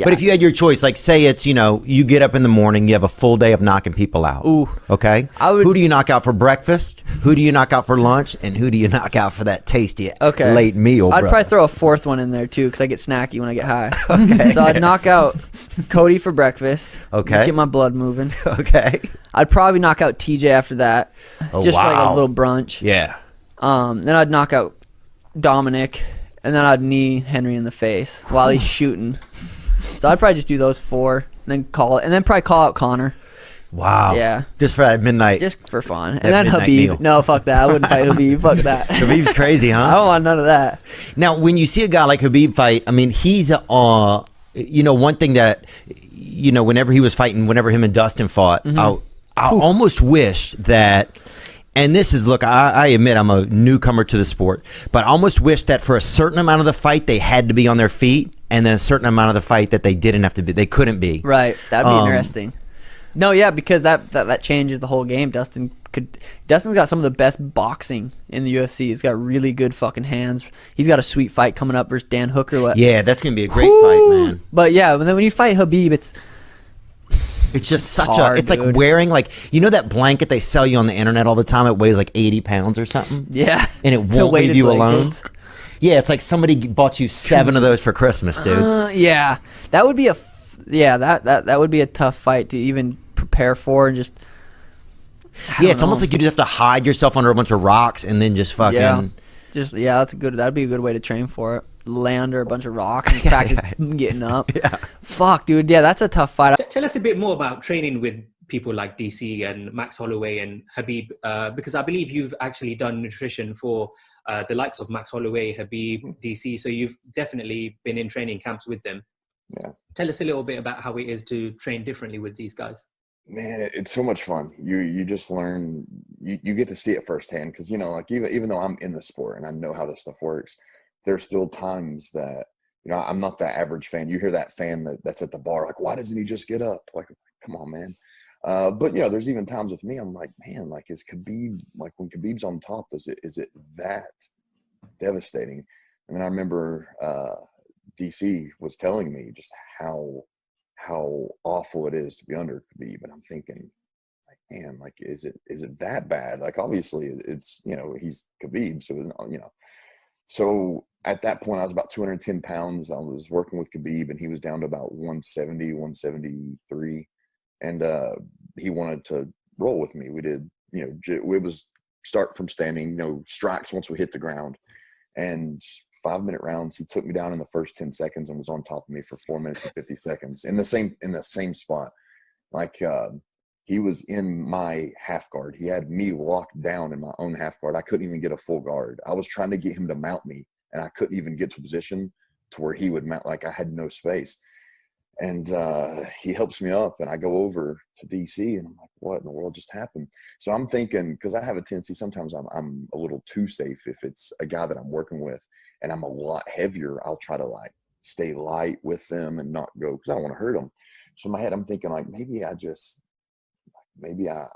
But if you had your choice, like say it's, you get up in the morning, you have a full day of knocking people out. Ooh. Okay? Who do you knock out for breakfast? Who do you knock out for lunch? And who do you knock out for that tasty late meal, I'd brother? probably throw a fourth one in there, too, because I get snacky when I get high. Okay. So I'd knock out Cody for breakfast. Okay. Just get my blood moving. Okay. I'd probably knock out TJ after that. Just for like a little brunch. Yeah. Then I'd knock out Dominic, and then I'd knee Henry in the face while he's shooting. So I'd probably just do those 4, and then call it, and then probably call out Connor. Wow. Yeah. Just for that midnight. Just for fun. And then Khabib. Meal. No, fuck that. I wouldn't fight Khabib. Fuck that. Khabib's crazy, huh? I don't want none of that. Now, when you see a guy like Khabib fight, I mean, he's one thing that, whenever he was fighting, whenever him and Dustin fought, I almost wished that, and this is, look, I admit I'm a newcomer to the sport, but I almost wish that for a certain amount of the fight, they had to be on their feet, and then a certain amount of the fight that they didn't have to be, they couldn't be. Right. That'd be interesting. No, yeah, because that changes the whole game. Dustin's got some of the best boxing in the UFC. He's got really good fucking hands. He's got a sweet fight coming up versus Dan Hooker. Yeah, that's gonna be a great fight, man. But yeah, when you fight Khabib, it's just such hard, it's like wearing that blanket they sell you on the internet all the time. It weighs like 80 pounds or something. Yeah, and it won't leave you alone. blankets. Yeah, it's like somebody bought you 7 of those for Christmas, dude. Yeah, that would be that would be a tough fight to even prepare for, and just it's almost like you just have to hide yourself under a bunch of rocks and then just fucking that'd be a good way to train for it. Lay under a bunch of rocks and practice getting up. Fuck, dude. Yeah, that's a tough fight. Tell us a bit more about training with people like DC and Max Holloway and Khabib, because I believe you've actually done nutrition for the likes of Max Holloway, Khabib, DC. So you've definitely been in training camps with them. Yeah. Tell us a little bit about how it is to train differently with these guys. Man, it's so much fun. You just learn, you get to see it firsthand, because like even though I'm in the sport and I know how this stuff works, there's still times that I'm not that average fan. You hear that fan that's at the bar like, why doesn't he just get up? Like, come on, man. But there's even times with me, I'm like, man, like, is Khabib, like when Khabib's on top, is it that devastating? And then I remember DC was telling me just how awful it is to be under Khabib, and I'm thinking, like, man, like, is it that bad? Like, obviously it's he's Khabib, so So at that point I was about 210 pounds. I was working with Khabib, and he was down to about 170, 173, and he wanted to roll with me. We did, it was start from standing, strikes once we hit the ground, and 5-minute rounds. He took me down in the first 10 seconds and was on top of me for 4 minutes and 50 seconds in the same spot. Like, he was in my half guard. He had me locked down in my own half guard. I couldn't even get a full guard. I was trying to get him to mount me, and I couldn't even get to a position to where he would mount. Like, I had no space. And he helps me up, and I go over to DC, and I'm like, what in the world just happened? So I'm thinking, because I have a tendency, sometimes I'm a little too safe. If it's a guy that I'm working with and I'm a lot heavier, I'll try to like stay light with them and not go, because I don't want to hurt them. So in my head, I'm thinking like, maybe I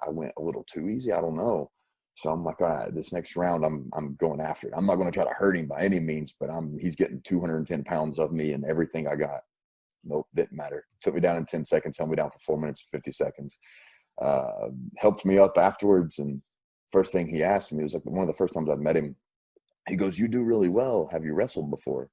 went a little too easy. I don't know. So I'm like, all right, this next round, I'm going after it. I'm not going to try to hurt him by any means, but he's getting 210 pounds of me and everything I got. Nope, didn't matter. Took me down in 10 seconds, held me down for 4 minutes and 50 seconds. Helped me up afterwards, and first thing he asked me, it was like one of the first times I'd met him, he goes, "You do really well. Have you wrestled before?"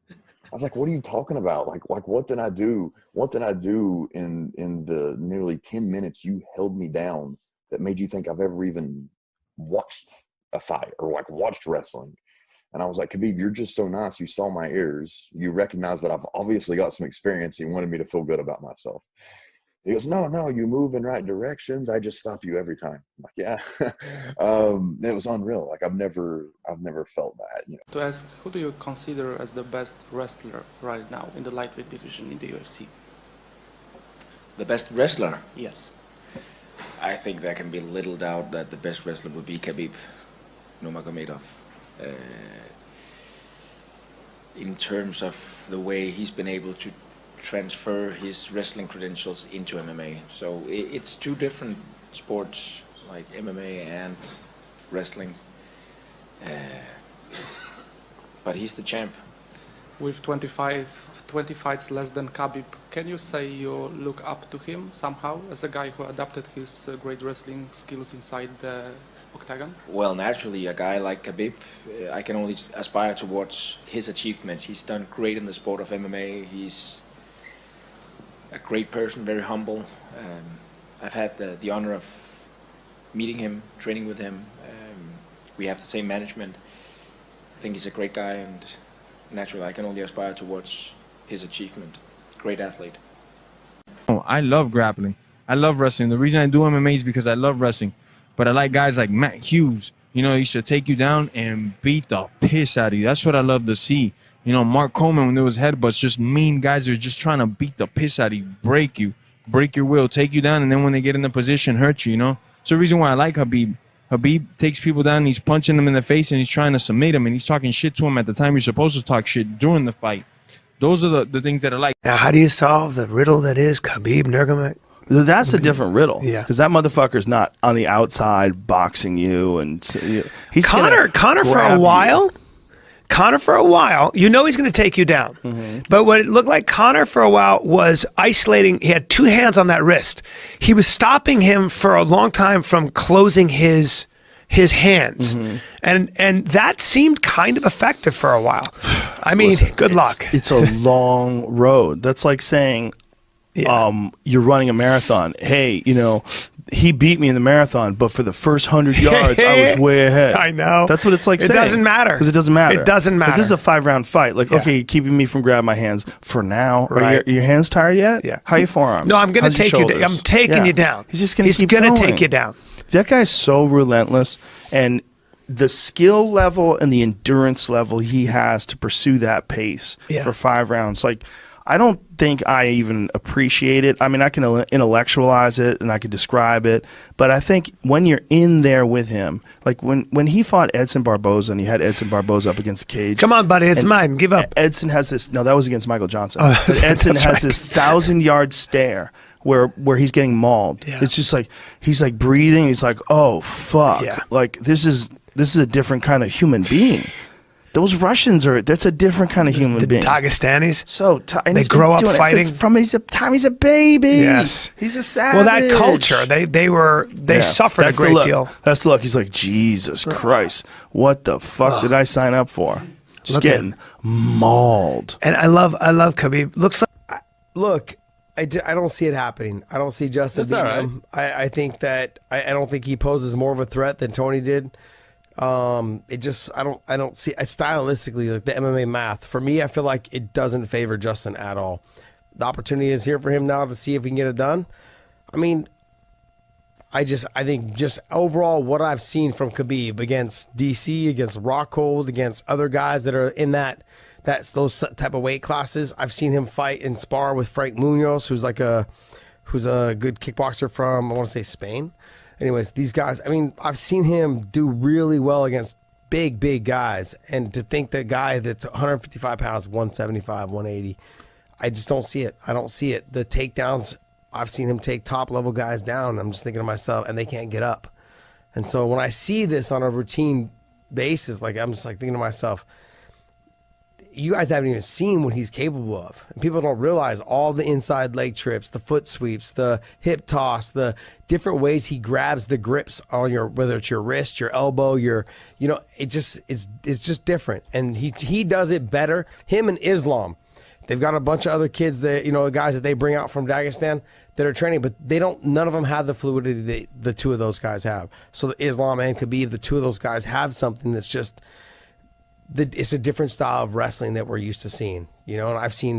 I was like, "What are you talking about? Like what did I do? What did I do in the nearly 10 minutes you held me down that made you think I've ever even watched a fight or like watched wrestling?" And I was like, "Khabib, you're just so nice. You saw my ears. You recognize that I've obviously got some experience. You wanted me to feel good about myself." He goes, no, you move in right directions. I just stop you every time. I'm like, yeah. It was unreal. Like, I've never felt that. To ask, who do you consider as the best wrestler right now in the lightweight division in the UFC? The best wrestler? Yes. I think there can be little doubt that the best wrestler would be Khabib Nurmagamedov. In terms of the way he's been able to transfer his wrestling credentials into MMA. So it's two different sports, like MMA and wrestling. But he's the champ. with 20 fights less than Khabib. Can you say you look up to him somehow as a guy who adapted his great wrestling skills inside the octagon? Well, naturally, a guy like Khabib, I can only aspire towards his achievements. He's done great in the sport of MMA. He's a great person, very humble. I've had the honor of meeting him, training with him. We have the same management. I think he's a great guy, and naturally, I can only aspire towards his achievement. Great athlete. Oh, I love grappling. I love wrestling. The reason I do MMA is because I love wrestling. But I like guys like Matt Hughes. You know, he should take you down and beat the piss out of you. That's what I love to see. You know, Mark Coleman, when there was headbutts, just mean guys that are just trying to beat the piss out of you, break your will, take you down, and then when they get in the position, hurt you, you know? It's the reason why I like Khabib. Khabib takes people down, and he's punching them in the face, and he's trying to submit them, and he's talking shit to him at the time you're supposed to talk shit during the fight. Those are the things that I like. Now, how do you solve the riddle that is Khabib Nurmagamedov? That's a different riddle. Yeah. Because that motherfucker's not on the outside boxing you. And he's Connor for a while. Connor for a while, you know he's going to take you down. Mm-hmm. But what it looked like Connor for a while was isolating. He had two hands on that wrist. He was stopping him for a long time from closing his hands. Mm-hmm. And that seemed kind of effective for a while. I mean, listen, good luck. It's a long road. That's like saying you're running a marathon. Hey, you know, he beat me in the marathon, but for the first 100 yards, I was way ahead. I know. That's what it's like saying. It doesn't matter. Because it doesn't matter. It doesn't matter. But this is a 5-round fight. Like, okay, you're keeping me from grabbing my hands for now. Right. Are your hands tired yet? Yeah. How are your forearms? No, I'm going to take you down. I'm taking you down. He's just going to keep going. Take you down. That guy's so relentless, and the skill level and the endurance level he has to pursue that pace for 5 rounds, like, I don't think I even appreciate it. I mean, I can intellectualize it and I can describe it, but I think when you're in there with him, like when he fought Edson Barboza and he had Edson Barboza up against the cage. Come on, buddy, it's mine. Give up. Edson has this. No, that was against Michael Johnson. Edson has this 1,000-yard stare where he's getting mauled. Yeah. It's just like he's like breathing. He's like, oh fuck, like this is a different kind of human being. Those Russians that's a different kind of human being. Dagestanis. So they grow up fighting from time he's a baby. Yes, he's a savage. Well, that culture, they suffered a great deal. That's the look. He's like, Jesus Christ, what the fuck did I sign up for? Just getting mauled. And I love Khabib. Look, I don't see it happening. I don't see Justin beating him. I think that I don't think he poses more of a threat than Tony did. It just I don't see stylistically, like the MMA math for me, I feel like it doesn't favor Justin at all. The opportunity is here for him now to see if he can get it done. I mean, I think just overall what I've seen from Khabib against DC, against Rockhold, against other guys that are in those type of weight classes. I've seen him fight and spar with Frank Munoz, who's a good kickboxer from, I want to say, Spain. Anyways, these guys, I mean, I've seen him do really well against big guys. And to think that guy that's 155 pounds, 175, 180, I just don't see it. I don't see it. The takedowns, I've seen him take top-level guys down. I'm just thinking to myself, and they can't get up. And so when I see this on a routine basis, like I'm just like thinking to myself, you guys haven't even seen what he's capable of. And people don't realize all the inside leg trips, the foot sweeps, the hip toss, the different ways he grabs the grips on whether it's your wrist, your elbow, it's just different. And he does it better. Him and Islam, they've got a bunch of other kids that, guys that they bring out from Dagestan that are training, but none of them have the fluidity the two of those guys have. So the Islam and Khabib, the two of those guys have something that's just, it's a different style of wrestling that we're used to seeing, and I've seen